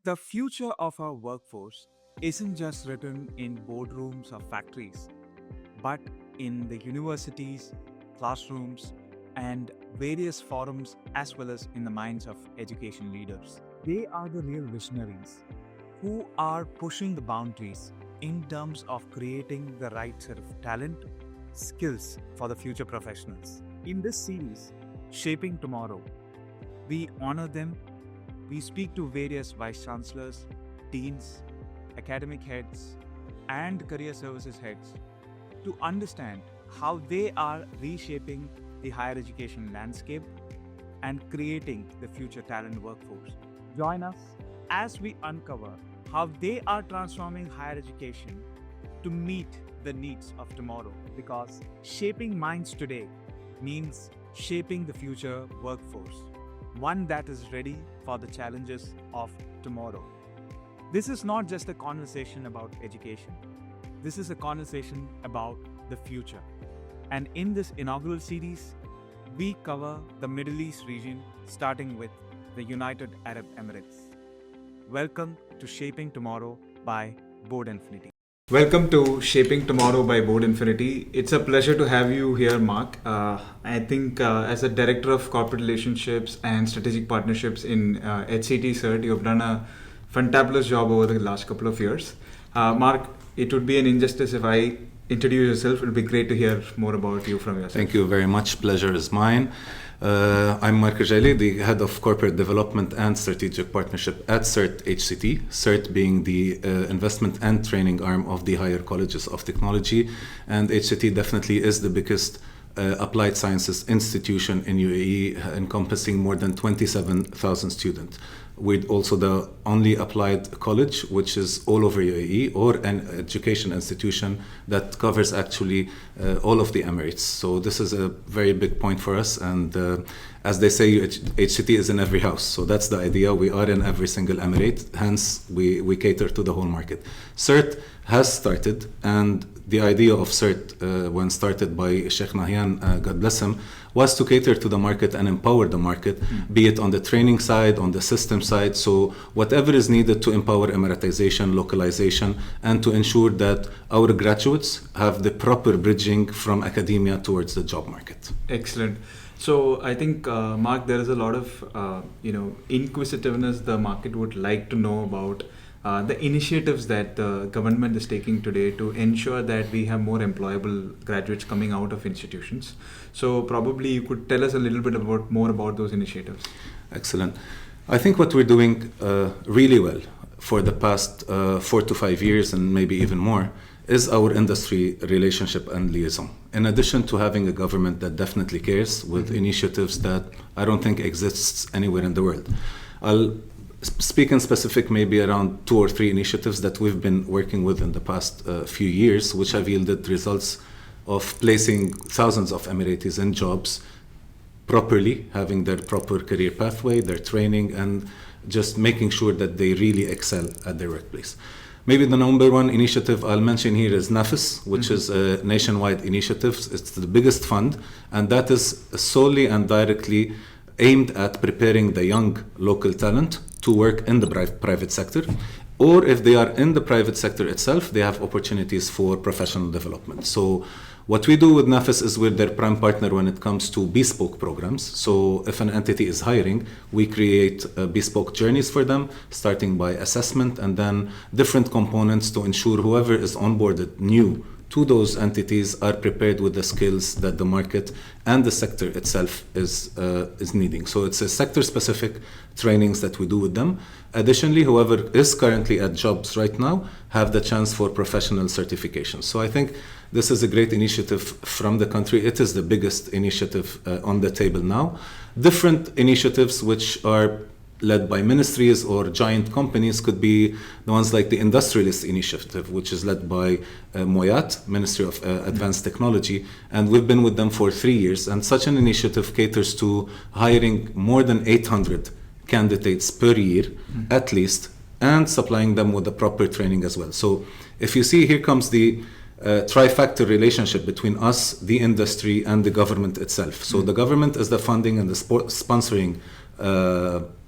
The future of our workforce isn't just written in boardrooms or factories, but in the universities, classrooms, and various forums, as well as in the minds of education leaders. They are the real visionaries who are pushing the boundaries in terms of creating the right set of talent, skills for the future professionals. In this series, Shaping Tomorrow, we honor them. We speak to various vice chancellors, deans, academic heads, and career services heads to understand how they are reshaping the higher education landscape and creating the future talent workforce. Join us as we uncover how they are transforming higher education to meet the needs of tomorrow, because shaping minds today means shaping the future workforce, one that is ready for the challenges of tomorrow. This is not just a conversation about education. This is a conversation about the future. And in this inaugural series, we cover the Middle East region, starting with the United Arab Emirates. Welcome to Shaping Tomorrow by Board Infinity. Welcome to Shaping Tomorrow by Board Infinity. It's a pleasure to have you here, Marc. I think as a Director of Corporate Relationships and Strategic Partnerships in HCT CERT, you've done a fantabulous job over the last couple of years. Marc, it would be an injustice if I introduce yourself. It would be great to hear more about you from yourself. Thank you very much. Pleasure is mine. I'm Marc Rjeily, the Head of Corporate Development and Strategic Partnership at CERT HCT, CERT being the investment and training arm of the higher colleges of technology. And HCT definitely is the biggest applied sciences institution in UAE, encompassing more than 27,000 students. We're also the only applied college which is all over UAE, or an education institution that covers actually all of the Emirates. So this is a very big point for us, and as they say, HCT is in every house. So that's the idea. We are in every single Emirate, hence we cater to the whole market. CERT has started, and the idea of CERT, when started by Sheikh Nahyan, God bless him, was to cater to the market and empower the market, be it on the training side, on the system side. So whatever is needed to empower Emiratization, localization, and to ensure that our graduates have the proper bridging from academia towards the job market. Excellent. So I think, Marc, there is a lot of inquisitiveness the market would like to know about the initiatives that the government is taking today to ensure that we have more employable graduates coming out of institutions. So probably you could tell us a little bit more about those initiatives. Excellent. I think what we're doing really well for the past 4 to 5 years, and maybe even more, is our industry relationship and liaison. In addition to having a government that definitely cares with initiatives that I don't think exists anywhere in the world. I'll speak in specific maybe around 2 or 3 initiatives that we've been working with in the past few years, which have yielded results of placing thousands of Emiratis in jobs properly, having their proper career pathway, their training, and just making sure that they really excel at their workplace. Maybe the number one initiative I'll mention here is NAFIS, which is a nationwide initiative. It's the biggest fund, and that is solely and directly aimed at preparing the young local talent to work in the private sector, or if they are in the private sector itself, they have opportunities for professional development. So what we do with NAFIS is we're their prime partner when it comes to bespoke programs. So if an entity is hiring, we create bespoke journeys for them, starting by assessment and then different components to ensure whoever is onboarded new to those entities are prepared with the skills that the market and the sector itself is needing. So it's a sector-specific trainings that we do with them. Additionally, whoever is currently at jobs right now have the chance for professional certification. So I think this is a great initiative from the country. It is the biggest initiative on the table now. Different initiatives which are led by ministries or giant companies could be the ones like the Industrialist Initiative, which is led by Moyat, Ministry of Advanced Technology, and we've been with them for 3 years. And such an initiative caters to hiring more than 800 candidates per year, at least, and supplying them with the proper training as well. So if you see, here comes the trifactor relationship between us, the industry, and the government itself. So the government is the funding and the sponsoring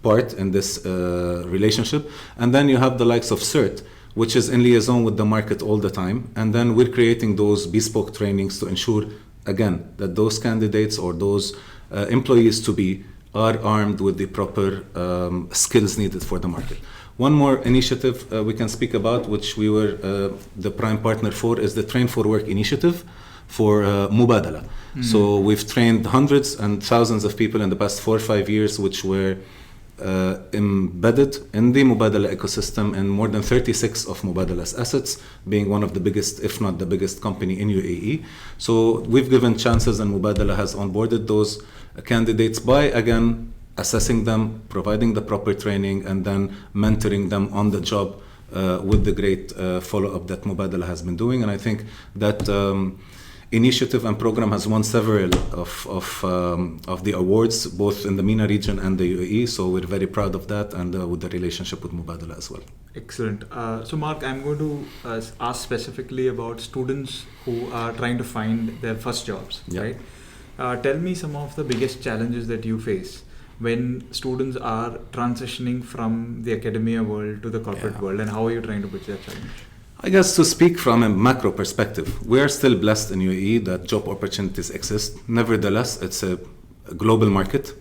part in this relationship. And then you have the likes of CERT, which is in liaison with the market all the time. And then we're creating those bespoke trainings to ensure, again, that those candidates or those employees to be are armed with the proper skills needed for the market. One more initiative we can speak about, which we were the prime partner for, is the Train for Work initiative for Mubadala. So we've trained hundreds and thousands of people in the past 4 or 5 years, which were embedded in the Mubadala ecosystem, and more than 36 of Mubadala's assets, being one of the biggest, if not the biggest company in UAE. So we've given chances, and Mubadala has onboarded those candidates by, again, assessing them, providing the proper training, and then mentoring them on the job with the great follow-up that Mubadala has been doing. And I think that initiative and program has won several of the awards, both in the MENA region and the UAE. So we're very proud of that, and with the relationship with Mubadala as well. Excellent. So Marc, I'm going to ask specifically about students who are trying to find their first jobs, right? Tell me some of the biggest challenges that you face when students are transitioning from the academia world to the corporate world, and how are you trying to bridge that challenge? I guess to speak from a macro perspective, we are still blessed in UAE that job opportunities exist. Nevertheless, it's a global market.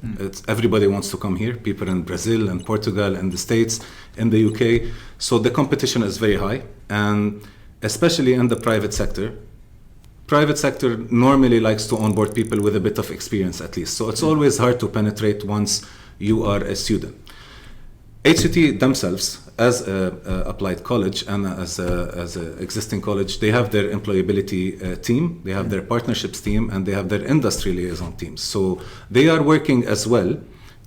Everybody wants to come here. People in Brazil and Portugal and the States, in the UK. So the competition is very high, and especially in the private sector. Private sector normally likes to onboard people with a bit of experience at least. So it's always hard to penetrate once you are a student. HCT themselves, as an applied college and as an existing college, they have their employability team, they have their partnerships team, and they have their industry liaison teams. So they are working as well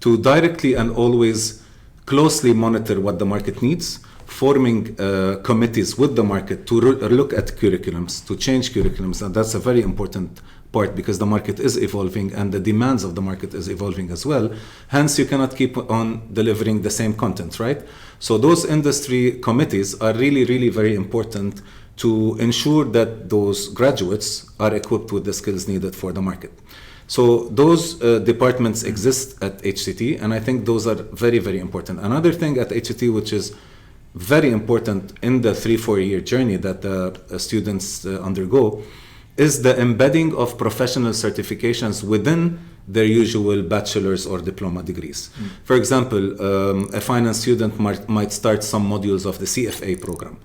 to directly and always closely monitor what the market needs, forming committees with the market to look at curriculums, to change curriculums. And that's a very important part, because the market is evolving and the demands of the market is evolving as well. Hence, you cannot keep on delivering the same content, right? So those industry committees are really, really very important to ensure that those graduates are equipped with the skills needed for the market. So those departments exist at HCT, and I think those are very, very important. Another thing at HCT, which is very important in the 3-4 year journey that the students undergo, is the embedding of professional certifications within their usual bachelor's or diploma degrees. For example, a finance student might start some modules of the CFA program.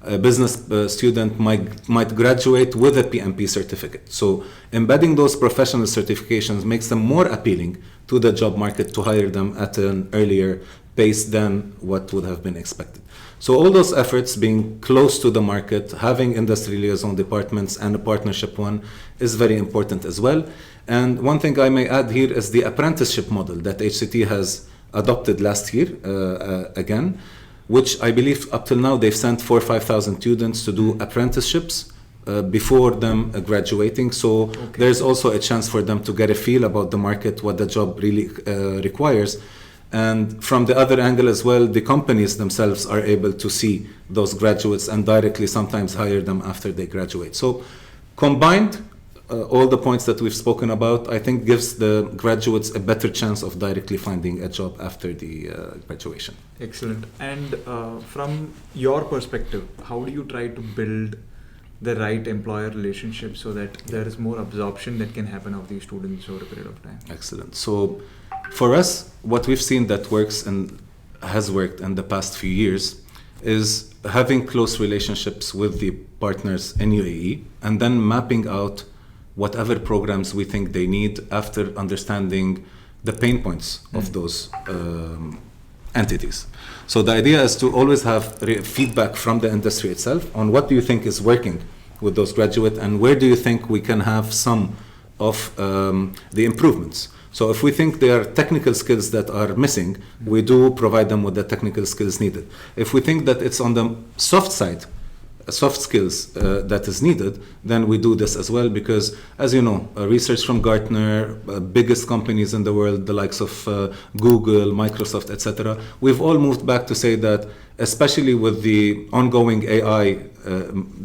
A business student might graduate with a PMP certificate. So embedding those professional certifications makes them more appealing to the job market to hire them at an earlier pace than what would have been expected. So all those efforts, being close to the market, having industry liaison departments and a partnership one, is very important as well. And one thing I may add here is the apprenticeship model that HCT has adopted last year again, which I believe up till now they've sent 4,000 or 5,000 students to do apprenticeships before them graduating. So there's also a chance for them to get a feel about the market, what the job really requires. And from the other angle as well, the companies themselves are able to see those graduates and directly sometimes hire them after they graduate. So combined, all the points that we've spoken about, I think gives the graduates a better chance of directly finding a job after the graduation. Excellent. And from your perspective, how do you try to build the right employer relationship so that there is more absorption that can happen of these students over a period of time? Excellent. So for us, what we've seen that works and has worked in the past few years is having close relationships with the partners in UAE, and then mapping out whatever programs we think they need after understanding the pain points of those entities. So the idea is to always have feedback from the industry itself on what do you think is working with those graduates, and where do you think we can have some of the improvements. So if we think there are technical skills that are missing, we do provide them with the technical skills needed. If we think that it's on the soft side, soft skills that is needed, then we do this as well, because as you know, research from Gartner, biggest companies in the world, the likes of Google, Microsoft, etc., we've all moved back to say that, especially with the ongoing AI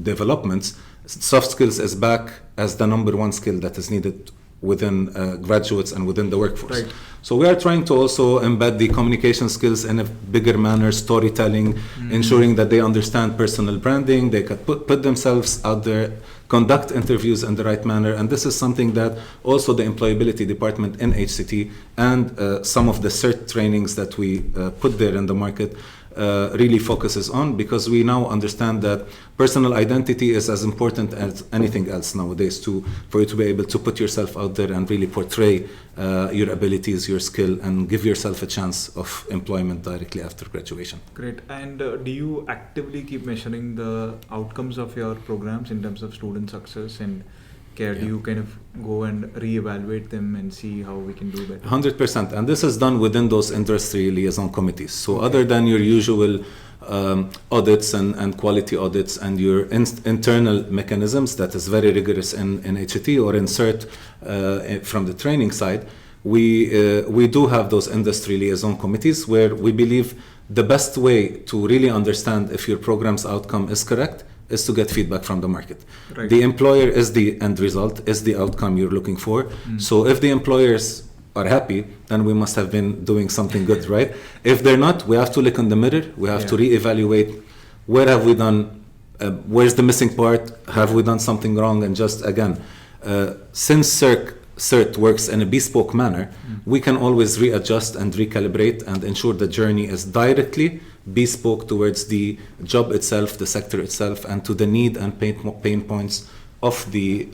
developments, soft skills is back as the number one skill that is needed within graduates and within the workforce. Right. So we are trying to also embed the communication skills in a bigger manner, storytelling, ensuring that they understand personal branding, they can put themselves out there, conduct interviews in the right manner. And this is something that also the employability department in HCT and some of the CERT trainings that we put there in the market really focuses on, because we now understand that personal identity is as important as anything else nowadays for you to be able to put yourself out there and really portray your abilities, your skill, and give yourself a chance of employment directly after graduation. Great. And do you actively keep measuring the outcomes of your programs in terms of student success and care? Do you kind of go and reevaluate them and see how we can do better? 100%. And this is done within those industry liaison committees. So other than your usual audits and quality audits and your internal mechanisms that is very rigorous in HET or in CERT from the training side, we do have those industry liaison committees where we believe the best way to really understand if your program's outcome is correct is to get feedback from the market. Right. The employer is the end result, is the outcome you're looking for. So if the employers are happy, then we must have been doing something good, right? If they're not, we have to look in the mirror. We have to reevaluate where have we done, where's the missing part, have we done something wrong? And just again, since CERT works in a bespoke manner, we can always readjust and recalibrate and ensure the journey is directly bespoke towards the job itself, the sector itself, and to the need and pain points of the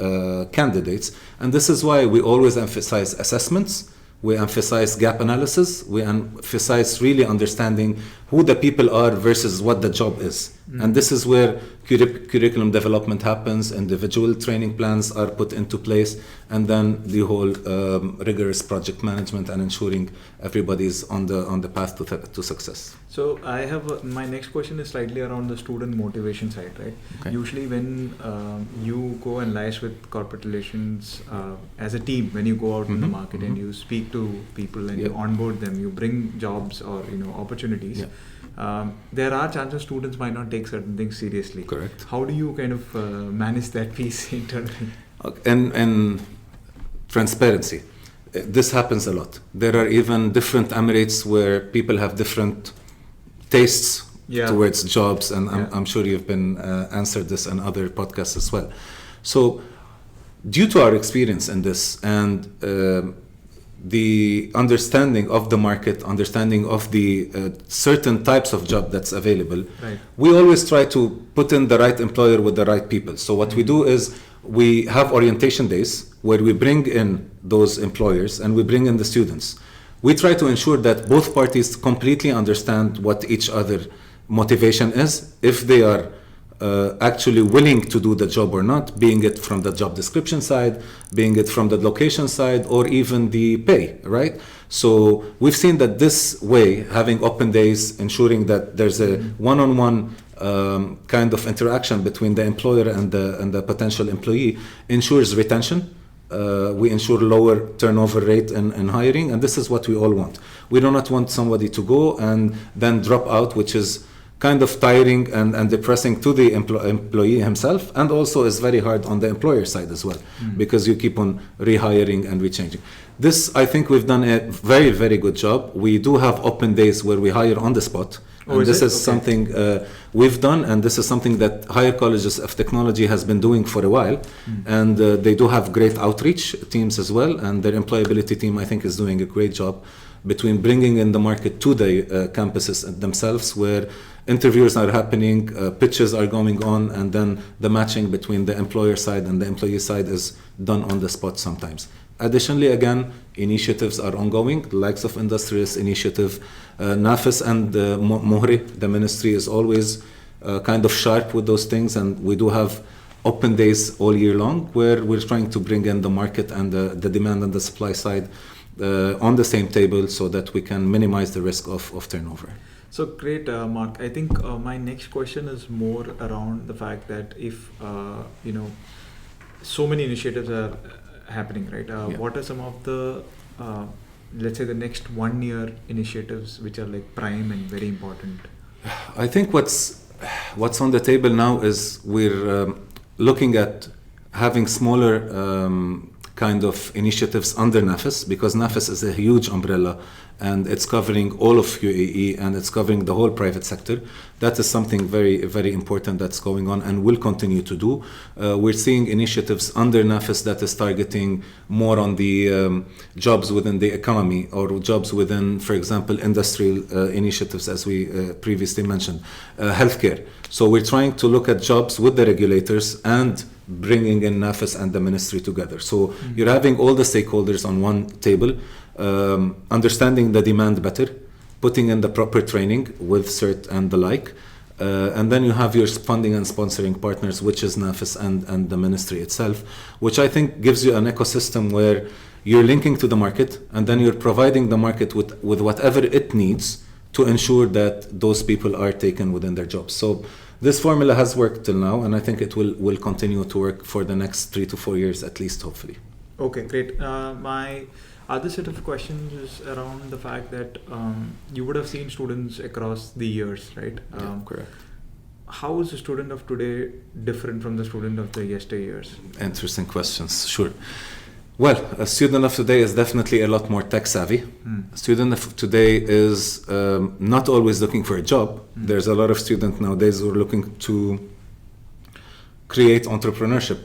candidates. And this is why we always emphasize assessments, we emphasize gap analysis, we emphasize really understanding who the people are versus what the job is. And this is where curriculum development happens, individual training plans are put into place, and then the whole rigorous project management and ensuring everybody's on the path to success. So I have my next question is slightly around the student motivation side, right? Okay. Usually when you go and liaise with corporate relations as a team, when you go out in the market and you speak to people and you onboard them, you bring jobs or opportunities. There are chances students might not take certain things seriously. Correct. How do you kind of manage that piece internally? And transparency. This happens a lot. There are even different Emirates where people have different tastes towards jobs, and I'm sure you've been answered this in other podcasts as well. So due to our experience in this and the understanding of the market, understanding of the certain types of job that's available, we always try to put in the right employer with the right people. So what we do is we have orientation days where we bring in those employers and we bring in the students. We try to ensure that both parties completely understand what each other motivation is, if they are actually willing to do the job or not, being it from the job description side, being it from the location side, or even the pay, right? So we've seen that this way, having open days, ensuring that there's a one-on-one kind of interaction between the employer and the potential employee, ensures retention. We ensure lower turnover rate in hiring, and this is what we all want. We do not want somebody to go and then drop out, which is kind of tiring and depressing to the employee himself, and also is very hard on the employer side as well, because you keep on rehiring and rechanging. This, I think we've done a very, very good job. We do have open days where we hire on the spot. And this is something we've done, and this is something that higher colleges of technology has been doing for a while. And they do have great outreach teams as well, and their employability team, I think, is doing a great job between bringing in the market to the campuses themselves, where interviews are happening, pitches are going on, and then the matching between the employer side and the employee side is done on the spot sometimes. Additionally, again, initiatives are ongoing, the likes of Industrious Initiative, NAFIS and Mohri, the ministry is always kind of sharp with those things, and we do have open days all year long where we're trying to bring in the market and the demand and the supply side on the same table so that we can minimize the risk of turnover. So great, Mark. I think my next question is more around the fact that if, so many initiatives are happening, right? What are some of the, let's say, the next 1 year initiatives which are like prime and very important? I think what's on the table now is we're looking at having smaller kind of initiatives under NAFIS, because NAFIS is a huge umbrella and it's covering all of UAE and it's covering the whole private sector. That is something very, very important that's going on and will continue to do. We're seeing initiatives under NAFIS that is targeting more on the jobs within the economy or jobs within, for example, industrial initiatives, as we previously mentioned, healthcare. So we're trying to look at jobs with the regulators and bringing in NAFIS and the ministry together. So you're having all the stakeholders on one table, understanding the demand better, putting in the proper training with CERT and the like, and then you have your funding and sponsoring partners, which is NAFIS and the ministry itself, which I think gives you an ecosystem where you're linking to the market and then you're providing the market with whatever it needs to ensure that those people are taken within their jobs. So this formula has worked till now, and I think it will continue to work for the next 3 to 4 years at least, hopefully. Okay, great. My other set of questions is around the fact that you would have seen students across the years, right? Yeah, correct. How is the student of today different from the student of the yesteryears? Interesting questions, sure. Well, a student of today is definitely a lot more tech savvy. A student of today is not always looking for a job. There's a lot of students nowadays who are looking to create entrepreneurship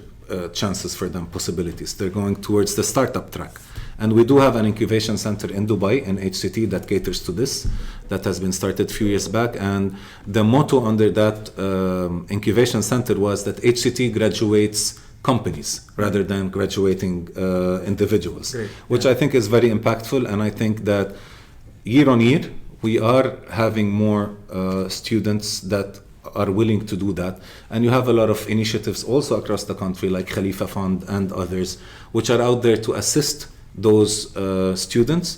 chances for them, possibilities. They're going towards the startup track. And we do have an incubation center in Dubai, in HCT, that caters to this, that has been started a few years back. And the motto under that incubation center was that HCT graduates companies rather than graduating individuals. Great. Which I think is very impactful, and I think that year on year we are having more students that are willing to do that, and you have a lot of initiatives also across the country like Khalifa Fund and others which are out there to assist those students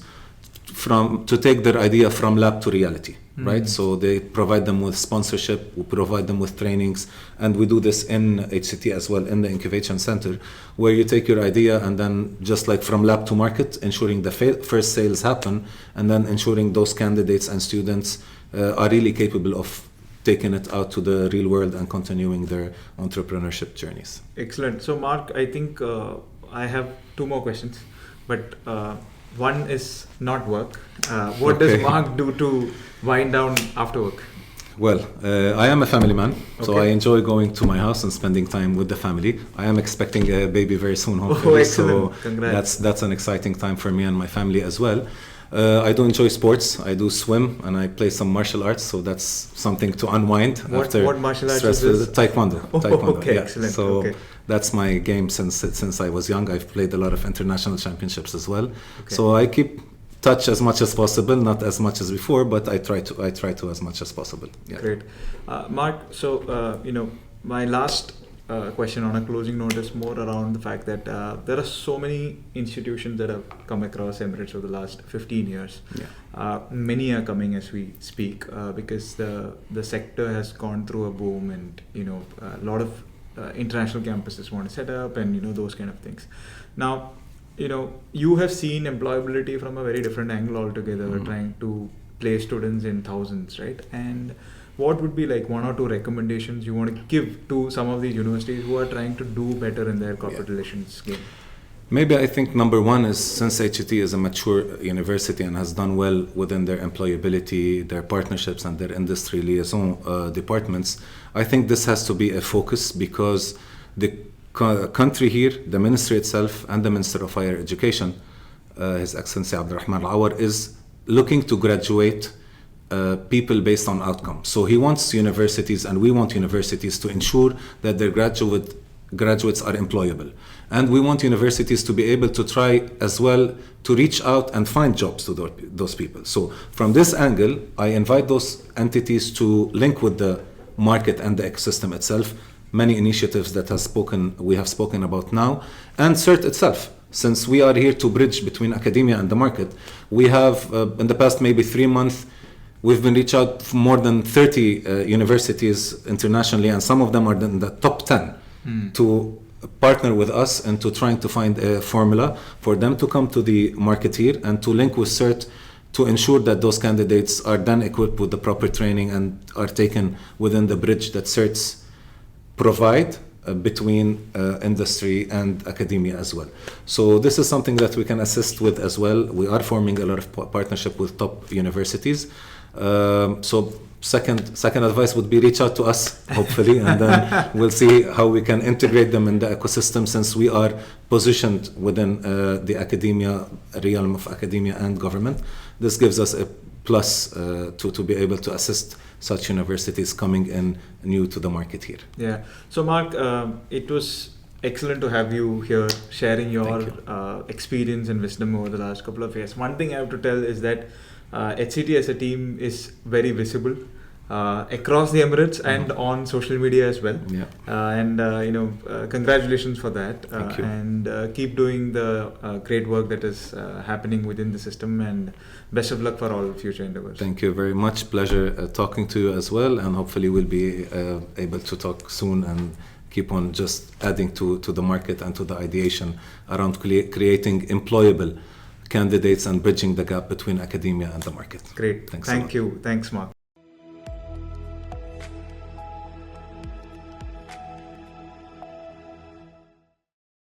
to take their idea from lab to reality. Right, so they provide them with sponsorship, we provide them with trainings, and we do this in HCT as well, in the incubation center, where you take your idea and then just like from lab to market, ensuring the first sales happen, and then ensuring those candidates and students are really capable of taking it out to the real world and continuing their entrepreneurship journeys. Excellent. So Mark, I think I have 2 more questions, but one is not work. What does Mark do to wind down after work? Well, I am a family man, so I enjoy going to my house and spending time with the family. I am expecting a baby very soon, hopefully. Oh, excellent. So Congrats. that's an exciting time for me and my family as well. I do enjoy sports. I do swim and I play some martial arts, so that's something to unwind after what martial arts stressful is this? Taekwondo. Taekwondo. Okay, yeah. excellent. So Okay. that's my game since I was young. I've played a lot of international championships as well. Okay. So I keep touch as much as possible, not as much as before, but I try to as much as possible. Yeah. Great. Mark, so my last question on a closing note is more around the fact that there are so many institutions that have come across Emirates over the last 15 years. Yeah. Many are coming as we speak because the sector has gone through a boom, and a lot of international campuses want to set up, and those kind of things. Now, you have seen employability from a very different angle altogether, trying to place students in thousands, right? And what would be like 1 or 2 recommendations you want to give to some of these universities who are trying to do better in their corporate relations game? Maybe I think number 1 is, since HET is a mature university and has done well within their employability, their partnerships and their industry liaison departments, I think this has to be a focus, because the country here, the ministry itself and the Minister of Higher Education, His Excellency Abdurrahman Al-Awar, is looking to graduate people based on outcome. So he wants universities, and we want universities, to ensure that their graduates are employable. And we want universities to be able to try as well to reach out and find jobs to those people. So from this angle, I invite those entities to link with the market and the ecosystem itself. Many initiatives that we have spoken about now, and CERT itself. Since we are here to bridge between academia and the market, we have in the past maybe 3 months, we've been reached out for more than 30 universities internationally, and some of them are in the top 10 to partner with us and to trying to find a formula for them to come to the market here and to link with CERT to ensure that those candidates are then equipped with the proper training and are taken within the bridge that CERTs provide between industry and academia as well. So this is something that we can assist with as well. We are forming a lot of partnership with top universities. So second advice would be reach out to us, hopefully, and then we'll see how we can integrate them in the ecosystem, since we are positioned within the academia realm of academia and government. This gives us a plus to be able to assist such universities coming in new to the market here. Yeah. So Mark, it was excellent to have you here sharing your experience and wisdom over the last couple of years. One thing I have to tell is that HCT as a team is very visible across the Emirates and on social media as well. Yeah. Congratulations for that. Thank you. And keep doing the great work that is happening within the system, and best of luck for all future endeavors. Thank you very much. Pleasure talking to you as well, and hopefully we'll be able to talk soon and keep on just adding to the market and to the ideation around creating employable candidates and bridging the gap between academia and the market. Great. Thank you. Thanks, Mark.